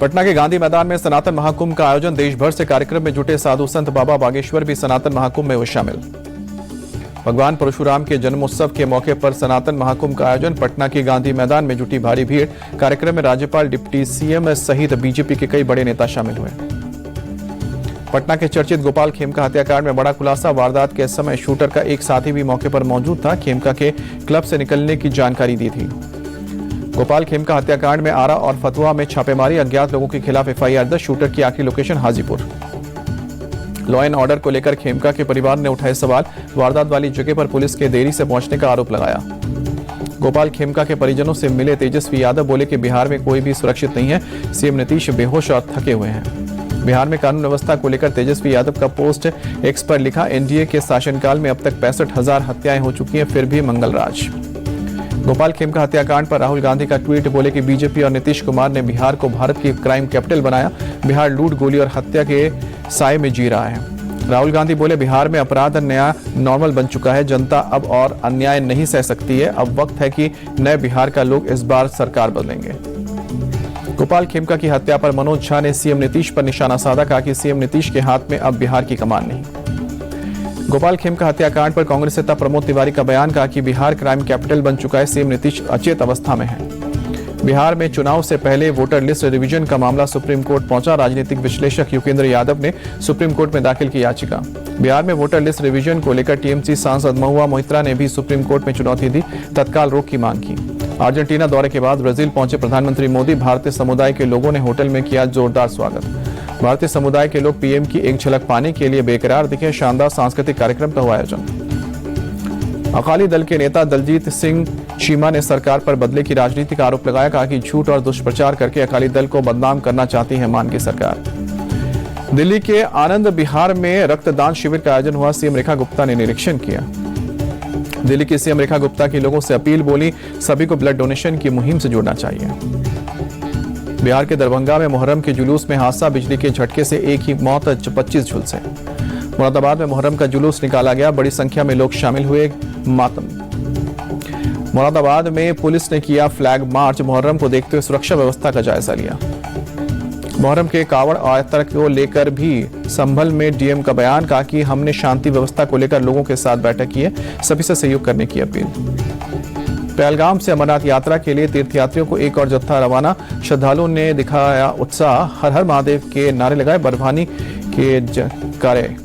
पटना के गांधी मैदान में सनातन महाकुंभ का आयोजन। देश भर से कार्यक्रम में जुटे साधु संत बाबा बागेश्वर भी सनातन महाकुंभ में हुए शामिल। भगवान परशुराम के जन्मोत्सव के मौके पर सनातन महाकुंभ का आयोजन। पटना के गांधी मैदान में जुटी भारी भीड़। कार्यक्रम में राज्यपाल, डिप्टी सीएम सहित बीजेपी के कई बड़े नेता शामिल हुए। पटना के चर्चित गोपाल खेमका हत्याकांड में बड़ा खुलासा। वारदात के समय शूटर का एक साथी भी मौके पर मौजूद था। खेमका के क्लब से निकलने की जानकारी दी थी। गोपाल खेमका हत्याकांड में आरा और फतुहा में छापेमारी। अज्ञात लोगों के खिलाफ एफआईआर दर्ज। शूटर की आखिरी location Hajipur. Law and order को लेकर खेमका के परिवार ने उठाए सवाल। वारदात वाली जगह पर पुलिस के देरी से पहुंचने का आरोप लगाया। गोपाल खेमका के परिजनों से मिले तेजस्वी यादव बोले कि बिहार में कोई भी सुरक्षित नहीं है। सीएम नीतीश बेहोश और थके हुए हैं। बिहार में कानून व्यवस्था को लेकर तेजस्वी यादव का पोस्ट एक्स पर लिखा। एनडीए के शासनकाल में अब तक 65,000 हत्याएं हो चुकी हैं, फिर भी मंगलराज। गोपाल खेमका हत्याकांड पर राहुल गांधी का ट्वीट। बोले कि बीजेपी और नीतीश कुमार ने बिहार को भारत की क्राइम कैपिटल बनाया। बिहार लूट, गोली और हत्या के साए में जी रहा है। राहुल गांधी बोले, बिहार में अपराध नया नॉर्मल बन चुका है। जनता अब और अन्याय नहीं सह सकती है। अब वक्त है कि नए बिहार का लोग इस बार सरकार बदलेंगे। गोपाल खेमका की हत्या पर मनोज झा ने सीएम नीतीश पर निशाना साधा। कहा कि सीएम नीतीश के हाथ में अब बिहार की कमान नहीं। गोपाल खेमका हत्याकांड पर कांग्रेस नेता प्रमोद तिवारी का बयान। कहा कि बिहार क्राइम कैपिटल बन चुका है। सीएम नीतीश अचेत अवस्था में है। बिहार में चुनाव से पहले वोटर लिस्ट रिवीजन का मामला सुप्रीम कोर्ट पहुंचा। राजनीतिक विश्लेषक युगेंद्र यादव ने सुप्रीम कोर्ट में दाखिल की याचिका। बिहार में वोटर लिस्ट रिवीजन को लेकर टीएमसी सांसद महुआ मोहित्रा ने भी सुप्रीम कोर्ट में चुनौती दी। तत्काल रोक की मांग की। अर्जेंटीना दौरे के बाद ब्राजील पहुंचे प्रधानमंत्री मोदी। भारतीय समुदाय के लोगों ने होटल में किया जोरदार स्वागत। भारतीय समुदाय के लोग पीएम की एक झलक पाने के लिए बेकरार दिखे। शानदार सांस्कृतिक कार्यक्रम का हुआ आयोजन। अकाली दल के नेता दलजीत सिंह चीमा ने सरकार पर बदले की राजनीति का आरोप लगाया। कहा कि झूठ और दुष्प्रचार करके अकाली दल को बदनाम करना चाहती है मान की सरकार। दिल्ली के आनंद विहार में रक्तदान शिविर का आयोजन हुआ। सीएम रेखा गुप्ता ने निरीक्षण किया। दिल्ली की सीएम रेखा गुप्ता की लोगों से अपील। बोली, सभी को ब्लड डोनेशन की मुहिम से जुड़ना चाहिए। बिहार के दरभंगा में मुहर्रम के जुलूस में हादसा। बिजली के झटके से एक ही मौत, 25 झुलसे। मुरादाबाद में मुहर्रम का जुलूस निकाला गया। बड़ी संख्या में लोग शामिल हुए मातम। मुरादाबाद में पुलिस ने किया फ्लैग मार्च। मुहर्रम को देखते हुए सुरक्षा व्यवस्था का जायजा लिया। मुहर्रम के कावड़ यात्रा को लेकर भी संभल में डीएम का बयान। कहा कि हमने शांति व्यवस्था को लेकर लोगों के साथ बैठक की है। सभी से सहयोग करने की अपील। पहलगाम से अमरनाथ यात्रा के लिए तीर्थयात्रियों को एक और जत्था रवाना। श्रद्धालुओं ने दिखाया उत्साह। हर हर महादेव के नारे लगाए। बर्फानी के जयकारे।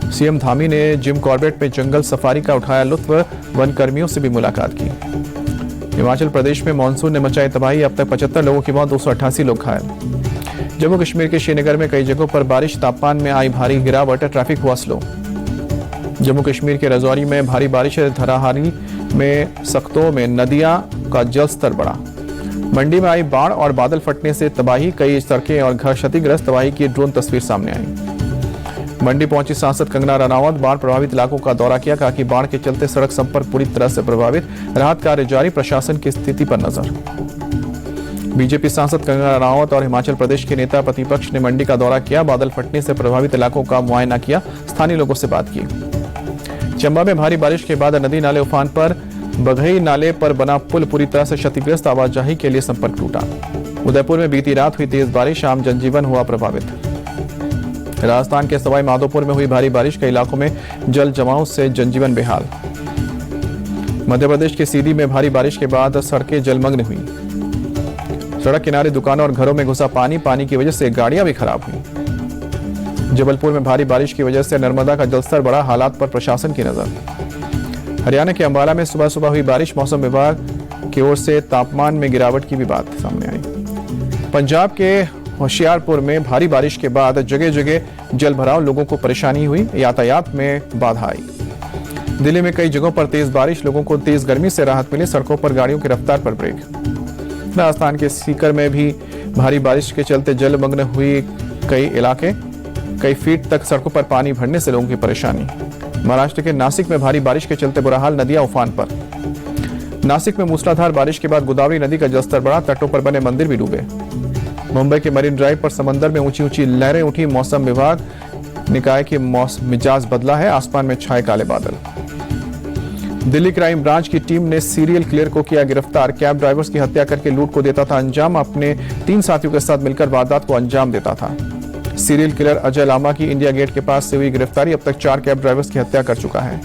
सीएम धामी ने जिम कॉर्बेट में जंगल सफारी का उठाया लुत्फ। वन कर्मियों से भी मुलाकात की। हिमाचल प्रदेश में मानसून ने मचाई तबाही। अब तक 75 लोगों की मौत, 288 लोग घायल। जम्मू कश्मीर के श्रीनगर में कई जगहों पर बारिश। तापमान में आई भारी गिरावट। ट्रैफिक हुआ स्लो। जम्मू कश्मीर के रजौरी में भारी बारिश। धराहारी में सख्तों में नदियां का जलस्तर बढ़ा। मंडी में आई बाढ़ और बादल फटने से तबाही। कई सड़कें और घर क्षतिग्रस्त। तबाही की ड्रोन तस्वीर सामने आई। मंडी पहुंची सांसद कंगना रनावत। बाढ़ प्रभावित इलाकों का दौरा किया। कहा कि बाढ़ के चलते सड़क संपर्क पूरी तरह से प्रभावित। राहत कार्य जारी। प्रशासन की स्थिति पर नजर। बीजेपी सांसद कंगना रनावत और हिमाचल प्रदेश के नेता प्रतिपक्ष ने मंडी का दौरा किया। बादल फटने से प्रभावित इलाकों का मुआयना किया। स्थानीय लोगों से बात की। चंबा में भारी बारिश के बाद नदी नाले उफान पर। बघई नाले पर बना पुल पूरी तरह से क्षतिग्रस्त। आवाजाही के लिए संपर्क टूटा। उदयपुर में बीती रात हुई तेज बारिश। आम जनजीवन हुआ प्रभावित। राजस्थान के सवाई माधोपुर में हुई भारी बारिश। कई इलाकों में जल जमाव से जनजीवन बेहाल। मध्य प्रदेश के सीधी में भारी बारिश के बाद सड़कें जलमग्न हुई। सड़क किनारे दुकानों और घरों में घुसा पानी। पानी की वजह से गाड़ियां भी खराब हुई। जबलपुर में भारी बारिश की वजह से नर्मदा का जलस्तर बढ़ा। हालात पर प्रशासन की नजर। हरियाणा के अंबाला में सुबह सुबह हुई बारिश। मौसम विभाग की ओर से तापमान में गिरावट की भी बात सामने आई। पंजाब के होशियारपुर में भारी बारिश के बाद जगह जगह जल भराव। लोगों को परेशानी हुई। यातायात में बाधा आई। दिल्ली में कई जगहों पर तेज बारिश। लोगों को तेज गर्मी से राहत मिली। सड़कों पर गाड़ियों की रफ्तार पर ब्रेक। राजस्थान के सीकर में भी भारी बारिश के चलते जलमग्न हुई कई इलाके। कई फीट तक सड़कों पर पानी भरने से लोगों की परेशानी। महाराष्ट्र के नासिक में भारी बारिश के चलते बुरा हाल। नदियां उफान पर। नासिक में मूसलाधार बारिश के बाद गोदावरी नदी का जलस्तर बढ़ा। तटों पर बने मंदिर भी डूबे। मुंबई के मरीन ड्राइव पर समंदर में ऊंची ऊंची लहरें उठी। मौसम विभाग ने कहा कि मिजाज बदला है। आसमान में छाए काले बादल। दिल्ली क्राइम ब्रांच की टीम ने सीरियल किलर को किया गिरफ्तार। कैब ड्राइवर्स की हत्या करके लूट को देता था अंजाम। अपने 3 साथियों के साथ मिलकर वारदात को अंजाम देता था। सीरियल किलर अजय लांबा की इंडिया गेट के पास से हुई गिरफ्तारी। अब तक 4 कैब ड्राइवर्स की हत्या कर चुका है।